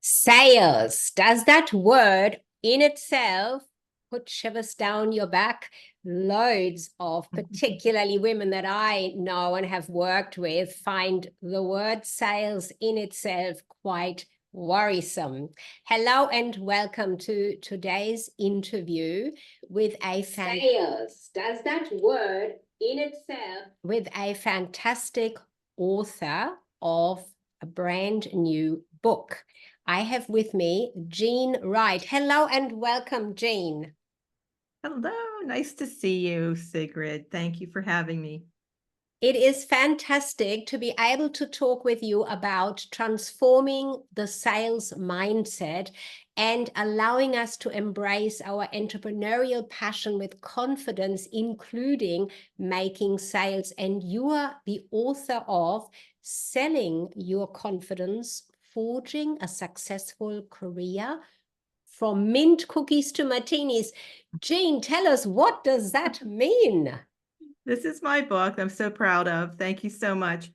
Sales, does that word in itself put shivers down your back? Loads of particularly women that I know and have worked with find the word sales in itself quite worrisome. Hello and welcome to today's interview with sales. Does that word in itself with a fantastic author of a brand new book. I have with me Jean Wright. Hello and welcome, Jean. Hello, nice to see you, Sigrid. Thank you for having me. It is fantastic to be able to talk with you about transforming the sales mindset and allowing us to embrace our entrepreneurial passion with confidence, including making sales. And you are the author of Selling Your Confidence, Forging a Successful Career from Mint Cookies to Martinis. Jean, tell us, what does that mean? This is my book I'm so proud of. Thank you so much.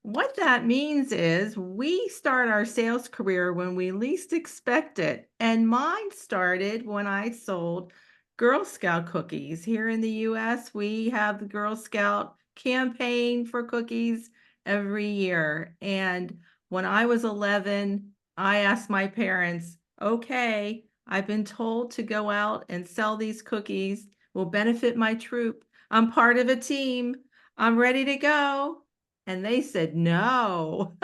What that means is we start our sales career when we least expect it. And mine started when I sold Girl Scout cookies. Here in the US, we have the Girl Scout campaign for cookies every year. And when I was 11, I asked my parents, okay, I've been told to go out and sell these cookies, will benefit my troop. I'm part of a team. I'm ready to go. And they said, no.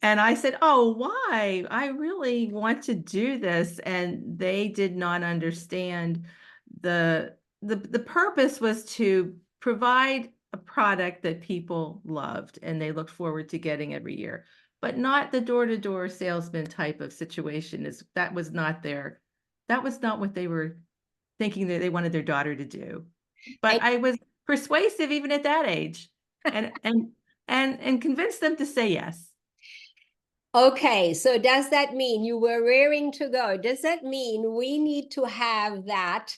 And I said, oh, why? I really want to do this. And they did not understand the purpose was to provide a product that people loved and they looked forward to getting every year, but not the door-to-door salesman type of situation. That was not what they were thinking that they wanted their daughter to do. But And I was persuasive even at that age and convinced them to say yes. okay, so does that mean you were raring to go? Does that mean we need to have that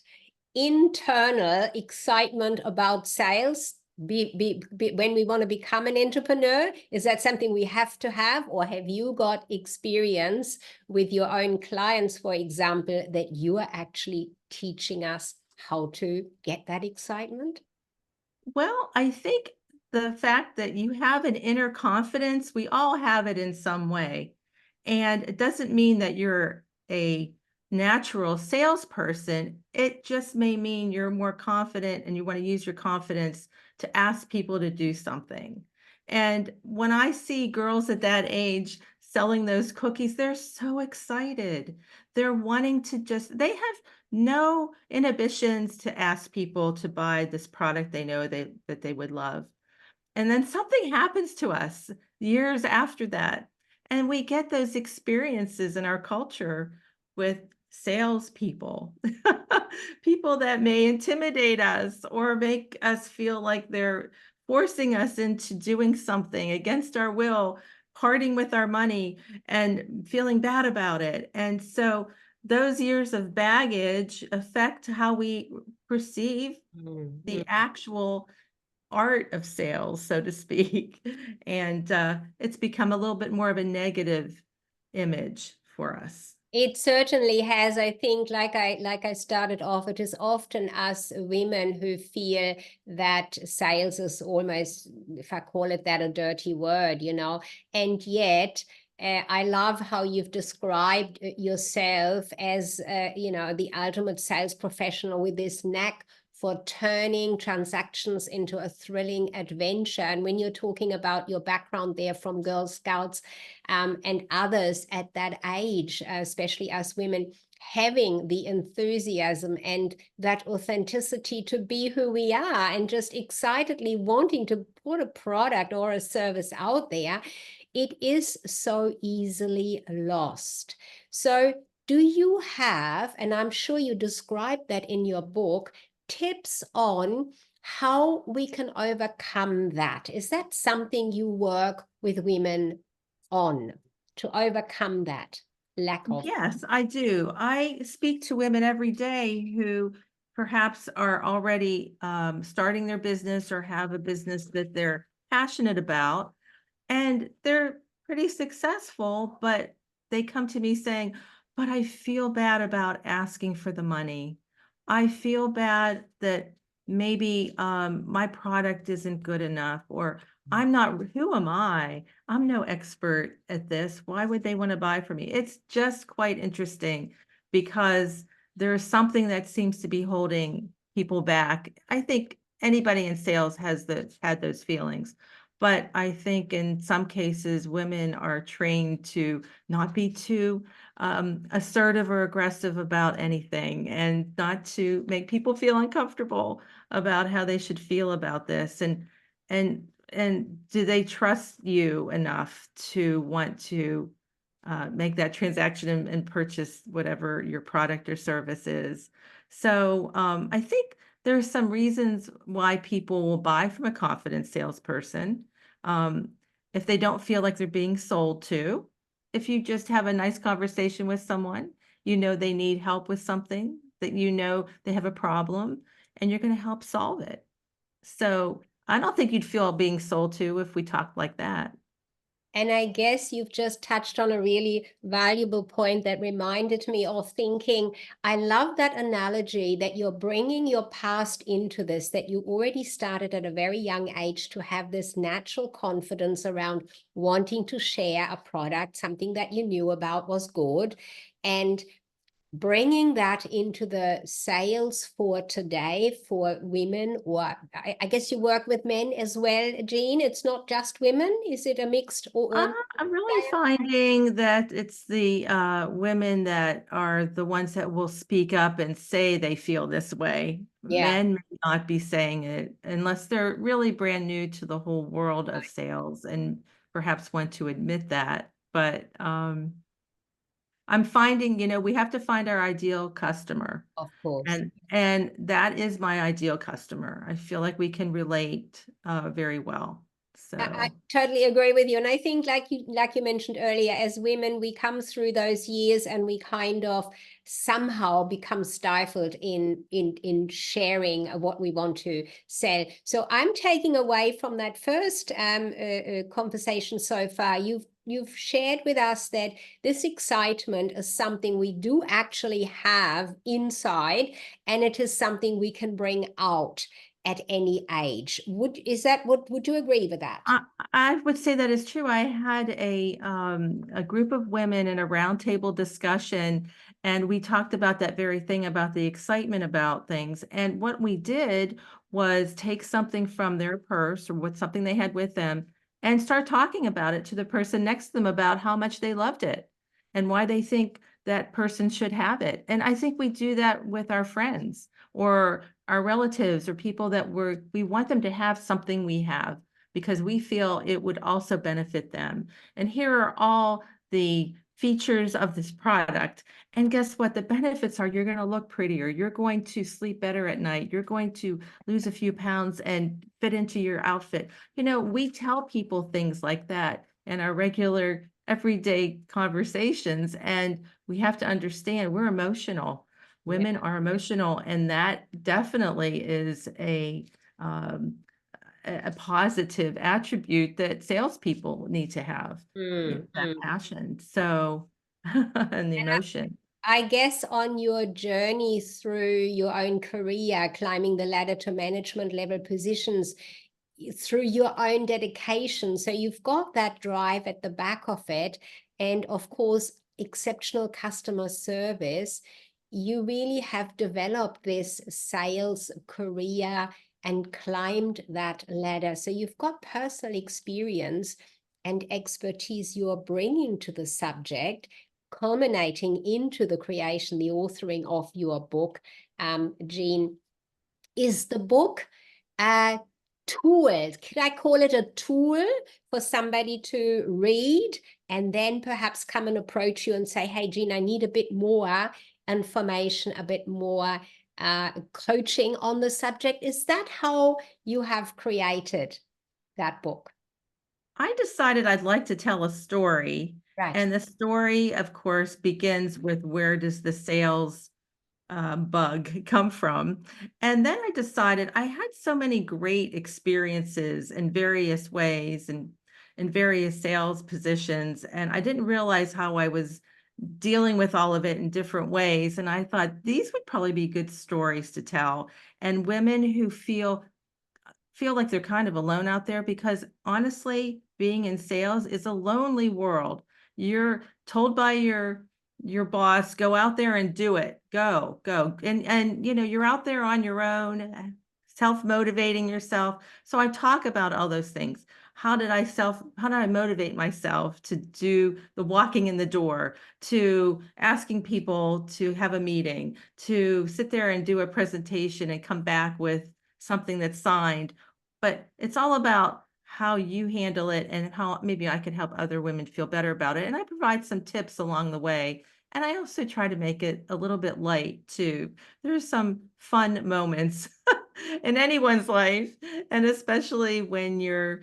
internal excitement about sales when we want to become an entrepreneur? Is that something we have to have, or have you got experience with your own clients, for example, that you are actually teaching us how to get that excitement? Well, I think the fact that you have an inner confidence, we all have it in some way. And it doesn't mean that you're a natural salesperson. It just may mean you're more confident and you want to use your confidence to ask people to do something. And when I see girls at that age selling those cookies, they're so excited. They're wanting to they have no inhibitions to ask people to buy this product they know that they would love. And then something happens to us years after that, and we get those experiences in our culture with salespeople, people that may intimidate us or make us feel like they're forcing us into doing something against our will, parting with our money and feeling bad about it. And so those years of baggage affect how we perceive the actual art of sales, so to speak. And it's become a little bit more of a negative image for us. It certainly has. I think, like I started off, it is often us women who feel that sales is almost, if I call it that, a dirty word, and yet I love how you've described yourself as, the ultimate sales professional with this knack for turning transactions into a thrilling adventure. And when you're talking about your background there from Girl Scouts and others at that age, especially us women, having the enthusiasm and that authenticity to be who we are and just excitedly wanting to put a product or a service out there, it is so easily lost. So do you have, and I'm sure you described that in your book, tips on how we can overcome that? Is that something you work with women on, to overcome that lack of? Yes, I do. I speak to women every day who perhaps are already starting their business or have a business that they're passionate about, and they're pretty successful, but they come to me saying, but I feel bad about asking for the money. I feel bad that maybe my product isn't good enough, or I'm not, who am I? I'm no expert at this. Why would they want to buy from me? It's just quite interesting because there's something that seems to be holding people back. I think anybody in sales has had those feelings. But I think in some cases, women are trained to not be too assertive or aggressive about anything, and not to make people feel uncomfortable about how they should feel about this. And do they trust you enough to want to make that transaction and purchase whatever your product or service is? So I think there are some reasons why people will buy from a confident salesperson. Um, if they don't feel like they're being sold to, if you just have a nice conversation with someone, you know they need help with something, that you know they have a problem, and you're going to help solve it. So I don't think you'd feel being sold to if we talked like that. And I guess you've just touched on a really valuable point that reminded me of thinking, I love that analogy that you're bringing your past into this, that you already started at a very young age to have this natural confidence around wanting to share a product, something that you knew about was good. And bringing that into the sales for today for women, or I guess you work with men as well, Jean. It's not just women. Is it a mixed or I'm really finding that it's the women that are the ones that will speak up and say they feel this way. yeah, Men may not be saying it unless they're really brand new to the whole world of sales and perhaps want to admit that. But I'm finding, we have to find our ideal customer. of course. And that is my ideal customer. I feel like we can relate very well. I So totally agree with you. And I think like you mentioned earlier, as women, we come through those years and we kind of somehow become stifled in sharing what we want to sell. So I'm taking away from that first conversation so far. You've shared with us that this excitement is something we do actually have inside, and it is something we can bring out at any age. Would you agree with that? I would say that is true. I had a group of women in a roundtable discussion, and we talked about that very thing, about the excitement about things. And what we did was take something from their purse or something they had with them and start talking about it to the person next to them about how much they loved it and why they think that person should have it. And I think we do that with our friends or our relatives or people that we want them to have something we have, because we feel it would also benefit them. And here are all the features of this product. And guess what? The benefits are you're going to look prettier. You're going to sleep better at night. You're going to lose a few pounds and fit into your outfit. We tell people things like that in our regular everyday conversations. And we have to understand we're emotional. Yeah. Women are emotional, and that definitely is um, a positive attribute that salespeople need to have, Mm, that mm. passion. So, and the emotion. I guess on your journey through your own career, climbing the ladder to management level positions, through your own dedication. So you've got that drive at the back of it. And of course, exceptional customer service. You really have developed this sales career and climbed that ladder. So you've got personal experience and expertise you're bringing to the subject, culminating into the creation, the authoring of your book. Jean, is the book a tool? Could I call it a tool for somebody to read and then perhaps come and approach you and say, hey, Jean, I need a bit more information, a bit more coaching on the subject? Is that how you have created that book? I decided I'd like to tell a story. Right. And the story, of course, begins with where does the sales bug come from? And then I decided I had so many great experiences in various ways, and in various sales positions, and I didn't realize how I was dealing with all of it in different ways. And I thought these would probably be good stories to tell. And women who feel like they're kind of alone out there, because honestly, being in sales is a lonely world. You're told by your boss, go out there and do it. Go. And you're out there on your own, self-motivating yourself. So I talk about all those things. How did I motivate myself to do the walking in the door, to asking people to have a meeting, to sit there and do a presentation and come back with something that's signed? But it's all about how you handle it and how maybe I can help other women feel better about it. And I provide some tips along the way. And I also try to make it a little bit light too. There's some fun moments in anyone's life, and especially when you're,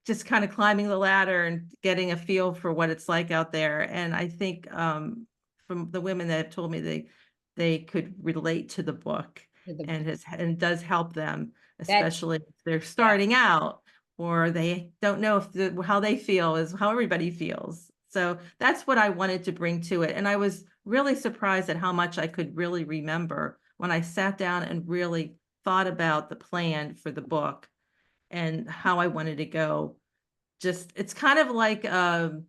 just kind of climbing the ladder and getting a feel for what it's like out there. And I think from the women that have told me they could relate to the book, and does help them, That's, especially if they're yeah. starting out or they don't know how they feel is how everybody feels. So that's what I wanted to bring to it. And I was really surprised at how much I could really remember when I sat down and really thought about the plan for the book and how I wanted to go. Just, it's kind of like a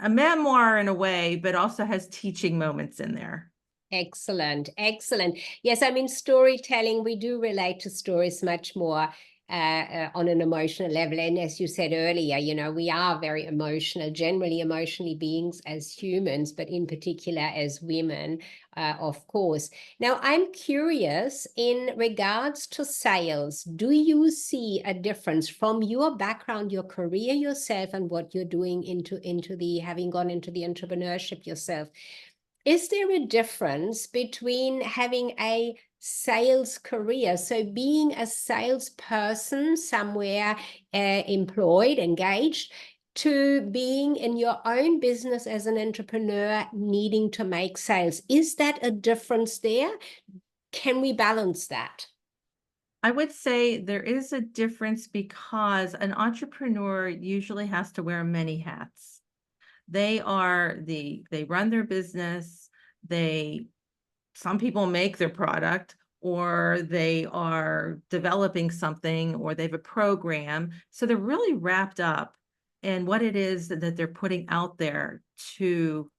memoir in a way, but also has teaching moments in there. Excellent, excellent. Yes, I mean, storytelling, we do relate to stories much more on an emotional level. And as you said earlier, we are very emotional, generally emotionally beings as humans, but in particular as women, of course. Now, I'm curious in regards to sales, do you see a difference from your background, your career yourself, and what you're doing into the having gone into the entrepreneurship yourself? Is there a difference between having a sales career, so being a salesperson somewhere employed, engaged, to being in your own business as an entrepreneur needing to make sales? Is that a difference there? Can we balance that? I would say there is a difference because an entrepreneur usually has to wear many hats. They run their business, some people make their product, or they are developing something, or they have a program. So they're really wrapped up in what it is that they're putting out there to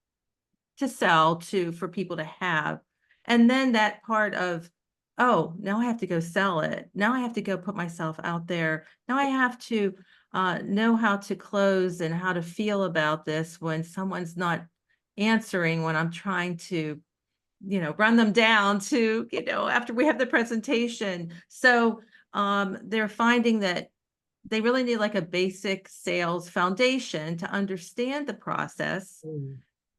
sell for people to have. And then that part of, oh, now I have to go sell it. Now I have to go put myself out there. Now I have to know how to close and how to feel about this when someone's not answering, when I'm trying to, run them down to, after we have the presentation. So they're finding that they really need like a basic sales foundation to understand the process.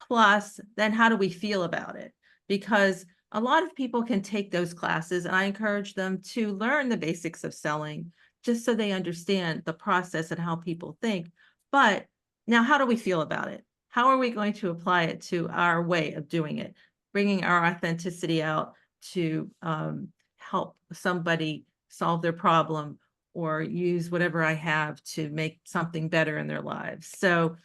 Plus, then how do we feel about it? Because a lot of people can take those classes, and I encourage them to learn the basics of selling just so they understand the process and how people think. But now, how do we feel about it? How are we going to apply it to our way of doing it? Bringing our authenticity out to help somebody solve their problem or use whatever I have to make something better in their lives. So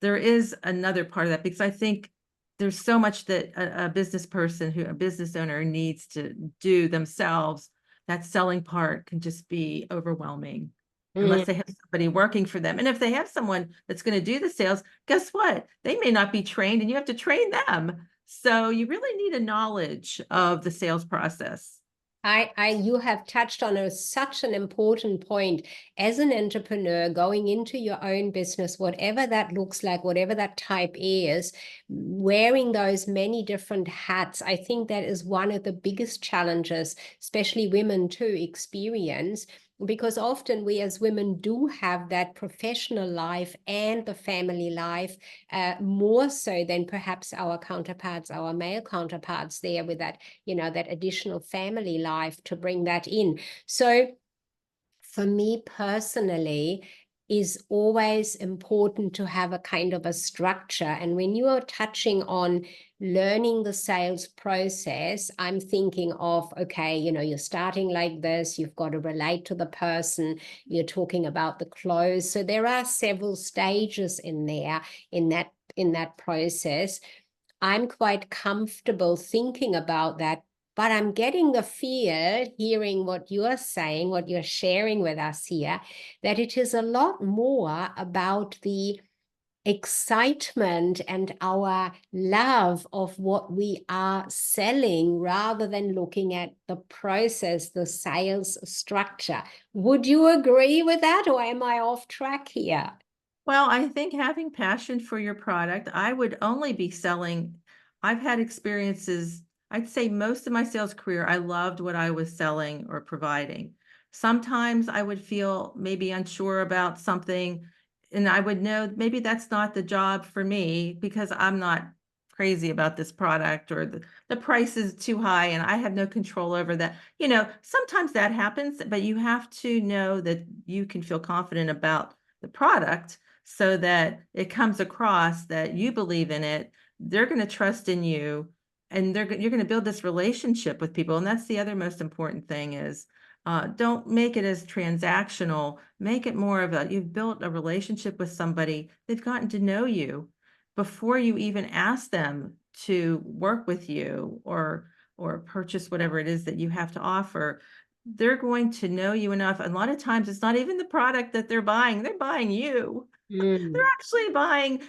there is another part of that, because I think there's so much that a business owner needs to do themselves. That selling part can just be overwhelming unless they have somebody working for them. And if they have someone that's going to do the sales, guess what? They may not be trained, and you have to train them. So you really need a knowledge of the sales process. You have touched on such an important point. As an entrepreneur going into your own business, whatever that looks like, whatever that type is, wearing those many different hats, I think that is one of the biggest challenges, especially women too experience, because often we as women do have that professional life and the family life more so than perhaps our counterparts, our male counterparts there with that, that additional family life to bring that in. So for me personally, is always important to have a kind of a structure. And when you are touching on learning the sales process, I'm thinking of, okay, you're starting like this, you've got to relate to the person, you're talking about the close. So there are several stages in there in that process. I'm quite comfortable thinking about that, but I'm getting the feel, hearing what you're saying, what you're sharing with us here, that it is a lot more about the excitement and our love of what we are selling rather than looking at the process, the sales structure. Would you agree with that, or am I off track here? Well, I think having passion for your product, I would only be selling. I've had experiences, I'd say most of my sales career, I loved what I was selling or providing. Sometimes I would feel maybe unsure about something, and I would know maybe that's not the job for me because I'm not crazy about this product, or the price is too high and I have no control over that. Sometimes that happens, but you have to know that you can feel confident about the product so that it comes across that you believe in it. They're going to trust in you, and you're going to build this relationship with people. And that's the other most important thing is don't make it as transactional. Make it more of you've built a relationship with somebody. They've gotten to know you before you even ask them to work with you or purchase whatever it is that you have to offer. They're going to know you enough. And a lot of times it's not even the product that they're buying you. They're actually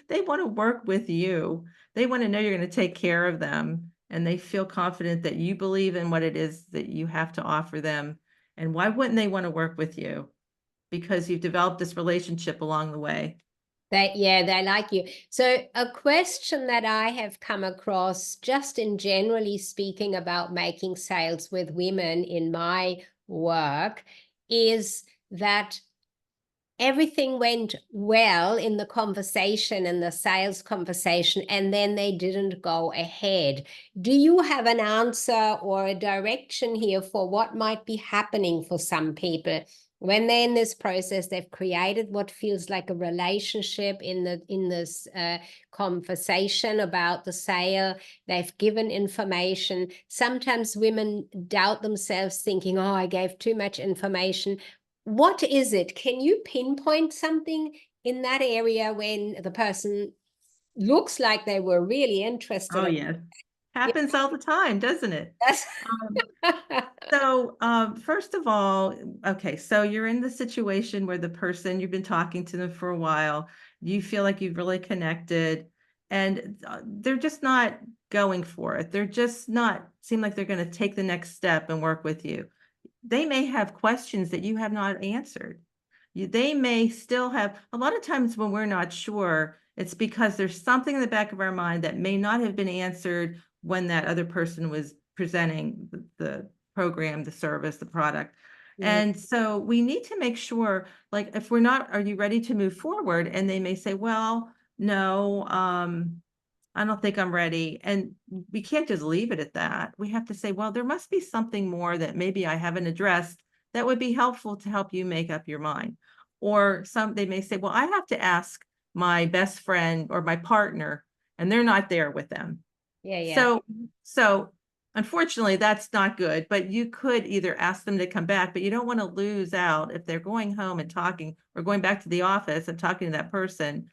they want to work with you. They want to know you're going to take care of them, and they feel confident that you believe in what it is that you have to offer them. And why wouldn't they want to work with you? Because you've developed this relationship along the way. They like you. So a question that I have come across just in generally speaking about making sales with women in my work is that everything went well in the conversation and the sales conversation, and then they didn't go ahead. Do you have an answer or a direction here for what might be happening for some people when they're in this process? They've created what feels like a relationship in this conversation about the sale. They've given information. Sometimes women doubt themselves, thinking, oh, I gave too much information. What is it? Can you pinpoint something in that area when the person looks like they were really interested? Oh, yeah. Happens all the time, doesn't it? First of all, okay, so you're in the situation where the person, you've been talking to them for a while, you feel like you've really connected, and they're just not going for it. They're just not seem like they're going to take the next step and work with you. They may have questions that you have not answered. They may still have, a lot of times when we're not sure, it's because there's something in the back of our mind that may not have been answered when that other person was presenting the program, the service, the product. And so we need to make sure, like, if we're not, are you ready to move forward? And they may say, well, no, I don't think I'm ready. And we can't just leave it at that. We have to say, well, there must be something more that maybe I haven't addressed that would be helpful to help you make up your mind. Or they may say, well, I have to ask my best friend or my partner, and they're not there with them. So unfortunately, that's not good, but you could either ask them to come back, but you don't want to lose out if they're going home and talking or going back to the office and talking to that person.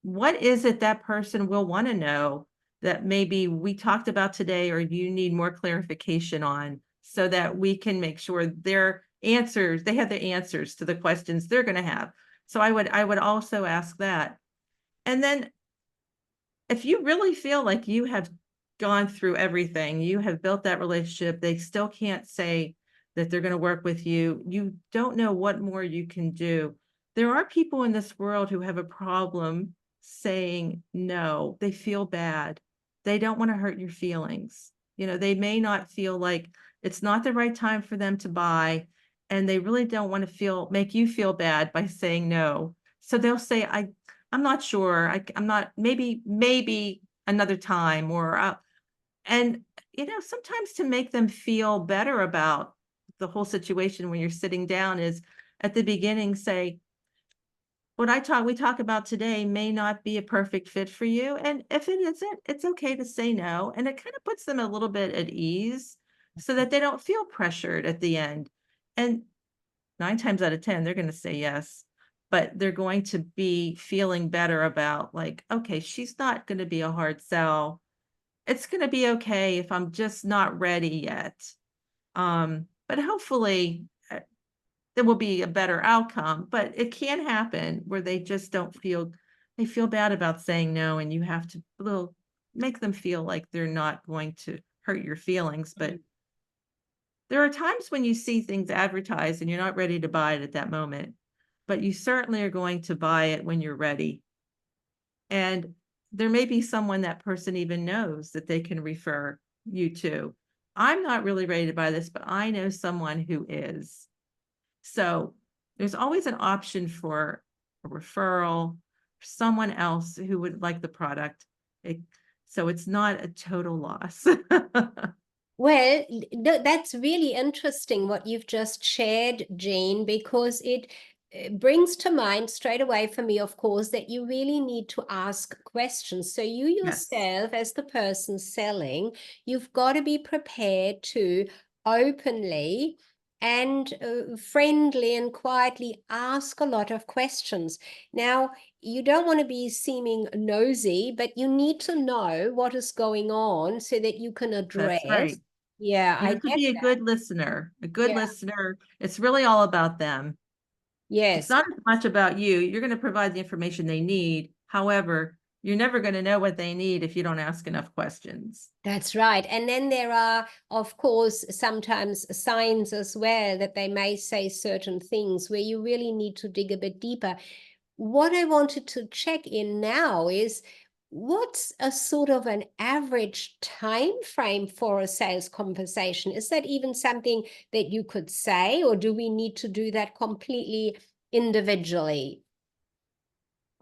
What is it that person will want to know that maybe we talked about today, or you need more clarification on, so that we can make sure they have the answers to the questions they're going to have. So I would also ask that. And then if you really feel like you have gone through everything, you have built that relationship, they still can't say that they're going to work with you, you don't know what more you can do. There are people in this world who have a problem saying no. They feel bad. They don't want to hurt your feelings. They may not feel like it's not the right time for them to buy, and they really don't want to make you feel bad by saying no. So they'll say, I'm not sure. I'm not, maybe another time, and sometimes to make them feel better about the whole situation when you're sitting down is at the beginning, say, what we talk about today may not be a perfect fit for you. And if it isn't, it's okay to say no. And it kind of puts them a little bit at ease so that they don't feel pressured at the end. And 9 times out of 10, they're going to say yes, but they're going to be feeling better about like, okay, she's not going to be a hard sell. It's going to be okay if I'm just not ready yet. But hopefully there will be a better outcome, but it can happen where they just don't feel, they feel bad about saying no, and you have to little make them feel like they're not going to hurt your feelings. But there are times when you see things advertised and you're not ready to buy it at that moment, but you certainly are going to buy it when you're ready. And there may be someone that person even knows that they can refer you to. I'm not really ready to buy this, but I know someone who is. So there's always an option for a referral, someone else who would like the product. So it's not a total loss. Well, that's really interesting what you've just shared, Jane, because it brings to mind straight away for me, of course, that you really need to ask questions. So you Yes, yourself, as the person selling, you've got to be prepared to openly and friendly and quietly ask a lot of questions. Now, you don't want to be seeming nosy, but you need to know what is going on so that you can that's address. right. Yeah, You I have to get be a that. good listener, a good Yeah, listener. It's really all about them. It's yes, not as much about you. You're going to provide the information they need. However, you're never going to know what they need if you don't ask enough questions. that's right. And then there are, of course, sometimes signs as well that they may say certain things where you really need to dig a bit deeper. What I wanted to check in now is what's a sort of an average time frame for a sales conversation? Is that even something that you could say, or do we need to do that completely individually?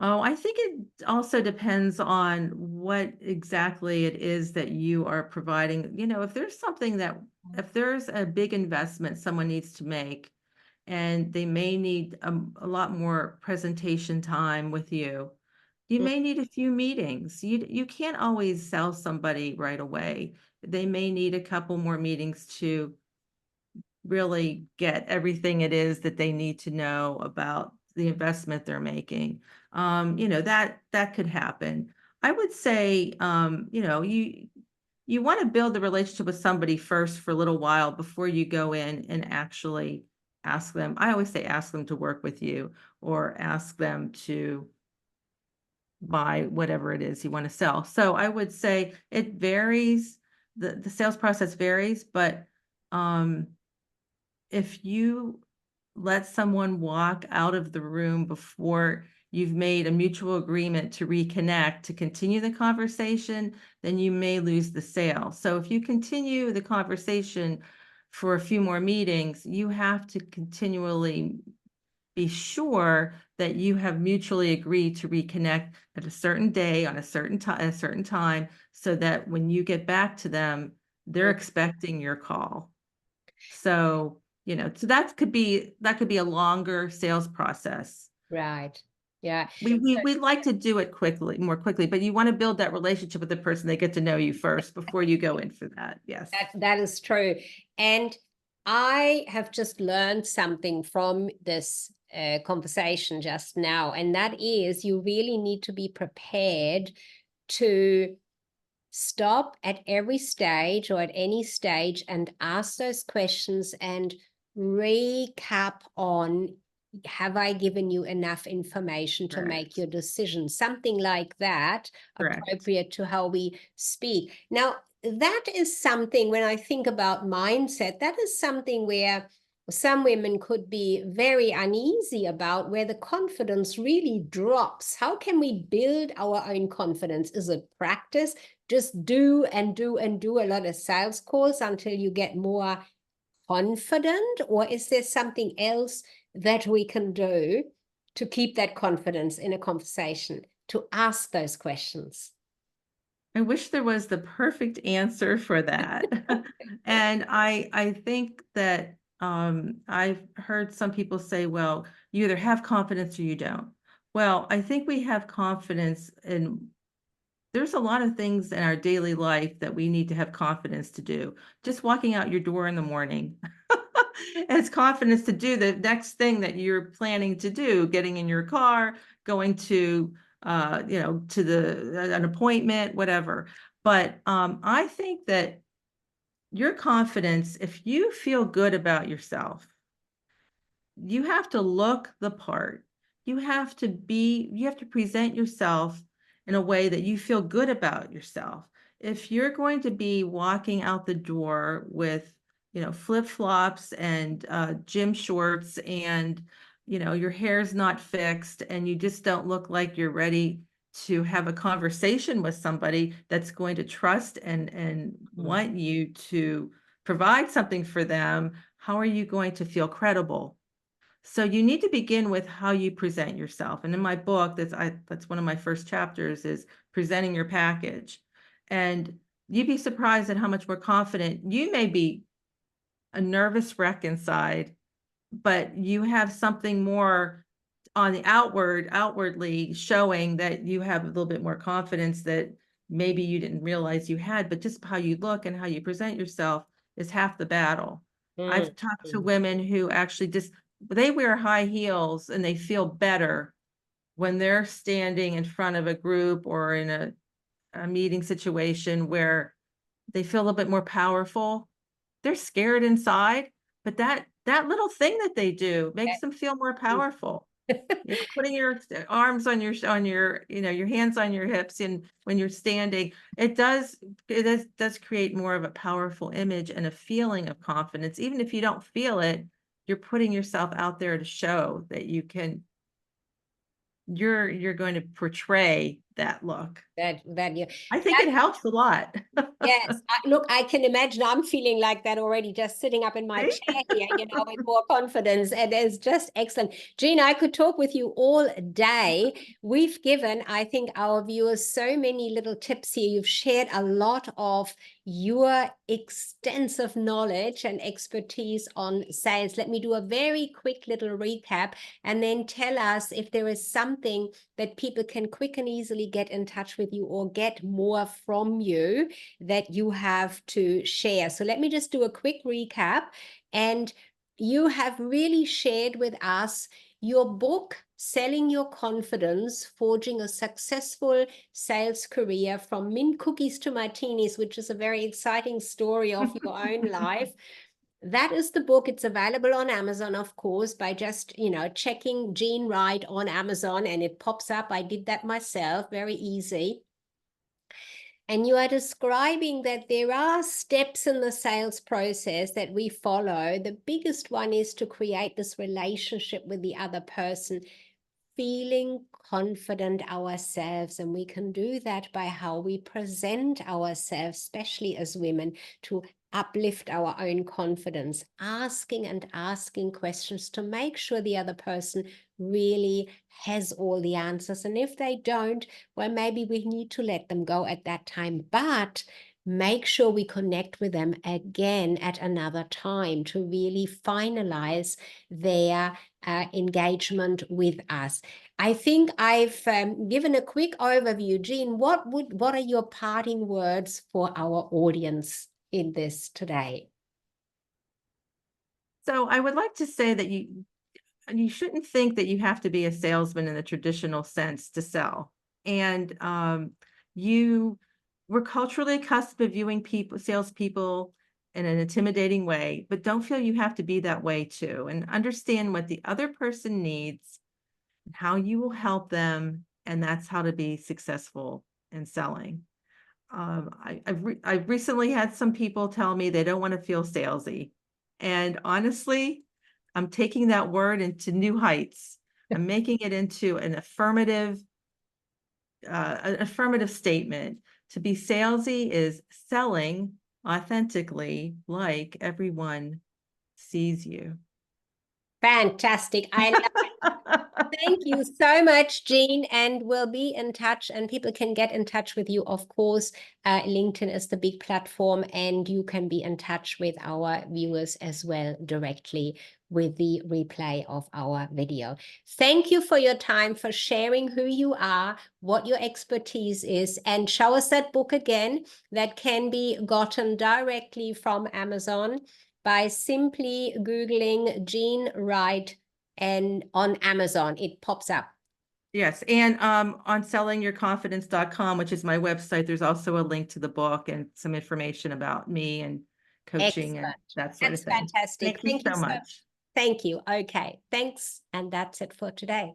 Oh, I think it also depends on what exactly it is that you are providing. If there's something that, if there's a big investment someone needs to make and they may need a lot more presentation time with you, you may need a few meetings. You can't always sell somebody right away. They may need a couple more meetings to really get everything it is that they need to know about the investment they're making. That could happen. I would say, you want to build the relationship with somebody first for a little while before you go in and actually ask them. I always say ask them to work with you or ask them to buy whatever it is you want to sell. So I would say it varies. The sales process varies, but if you let someone walk out of the room before you've made a mutual agreement to reconnect, to continue the conversation, then you may lose the sale. So if you continue the conversation for a few more meetings, you have to continually be sure that you have mutually agreed to reconnect at a certain day on a certain time, so that when you get back to them, they're expecting your call. So, so that could be a longer sales process. Right. Yeah. We'd like to do it more quickly, but you want to build that relationship with the person. They get to know you first before you go in for that. Yes. That is true. And I have just learned something from this conversation just now, and that is you really need to be prepared to stop at every stage or at any stage and ask those questions and recap on, have I given you enough information to make Correct. your decision? Something like that, Correct. appropriate to how we speak. Now, that is something, when I think about mindset, that is something where some women could be very uneasy about, where the confidence really drops. How can we build our own confidence? Is it practice? Just do and do and do a lot of sales calls until you get more confident? Or is there something else that we can do to keep that confidence in a conversation, to ask those questions? I wish there was the perfect answer for that. And I think that I've heard some people say, well, you either have confidence or you don't. Well, I think we have confidence in, there's a lot of things in our daily life that we need to have confidence to do. Just walking out your door in the morning. It's confidence to do the next thing that you're planning to do, getting in your car, going to, to an appointment, whatever. But I think that your confidence, if you feel good about yourself, you have to look the part. You have to present yourself in a way that you feel good about yourself. If you're going to be walking out the door with, flip-flops and gym shorts and, your hair's not fixed and you just don't look like you're ready to have a conversation with somebody that's going to trust and want you to provide something for them, how are you going to feel credible? So you need to begin with how you present yourself. And in my book, that's one of my first chapters, is presenting your package. And you'd be surprised at how much more confident you may be, a nervous wreck inside, but you have something more on the outwardly showing that you have a little bit more confidence that maybe you didn't realize you had, but just how you look and how you present yourself is half the battle. I've talked to women who actually they wear high heels and they feel better when they're standing in front of a group or in a meeting situation where they feel a little bit more powerful. They're scared inside, but that little thing that they do makes them feel more powerful. Putting your arms on your your hands on your hips, and when you're standing, it does create more of a powerful image and a feeling of confidence. Even if you don't feel it, you're putting yourself out there to show that you're going to portray that look. That you I think it helps a lot. Yes, look, I can imagine I'm feeling like that already, just sitting up in my See? chair here, with more confidence. And it's just excellent. Jean, I could talk with you all day. We've given, I think, our viewers so many little tips here. You've shared a lot of your extensive knowledge and expertise on sales. Let me do a very quick little recap and then tell us if there is something that people can quick and easily get in touch with you or get more from you that you have to share. So let me just do a quick recap. And you have really shared with us your book, Selling Your Confidence, Forging a Successful Sales Career from Mint Cookies to Martinis, which is a very exciting story of your own life. That is the book. It's available on Amazon, of course, by just, checking Jean Wright on Amazon and it pops up. I did that myself, very easy. And you are describing that there are steps in the sales process that we follow. The biggest one is to create this relationship with the other person, feeling confident ourselves. And we can do that by how we present ourselves, especially as women, to uplift our own confidence, asking and asking questions to make sure the other person really has all the answers. And if they don't, well, maybe we need to let them go at that time, but make sure we connect with them again at another time to really finalize their engagement with us. I think I've given a quick overview. Jean, what are your parting words for our audience in this today? So I would like to say that you shouldn't think that you have to be a salesman in the traditional sense to sell. And we're culturally accustomed to viewing salespeople in an intimidating way, but don't feel you have to be that way too. And understand what the other person needs and how you will help them. And that's how to be successful in selling. I've recently had some people tell me they don't want to feel salesy. And honestly, I'm taking that word into new heights. I'm making it into an affirmative statement. To be salesy is selling authentically like everyone sees you. Fantastic. I love it. Thank you so much, Jean, and we'll be in touch, and people can get in touch with you. Of course, LinkedIn is the big platform, and you can be in touch with our viewers as well directly with the replay of our video. Thank you for your time, for sharing who you are, what your expertise is, and show us that book again that can be gotten directly from Amazon by simply Googling Jean Wright, and on Amazon, it pops up. Yes, and on sellingyourconfidence.com, which is my website, there's also a link to the book and some information about me and coaching and Excellent. that sort of That's thing. fantastic. Thank you so much. Thank you. Okay, thanks. And that's it for today.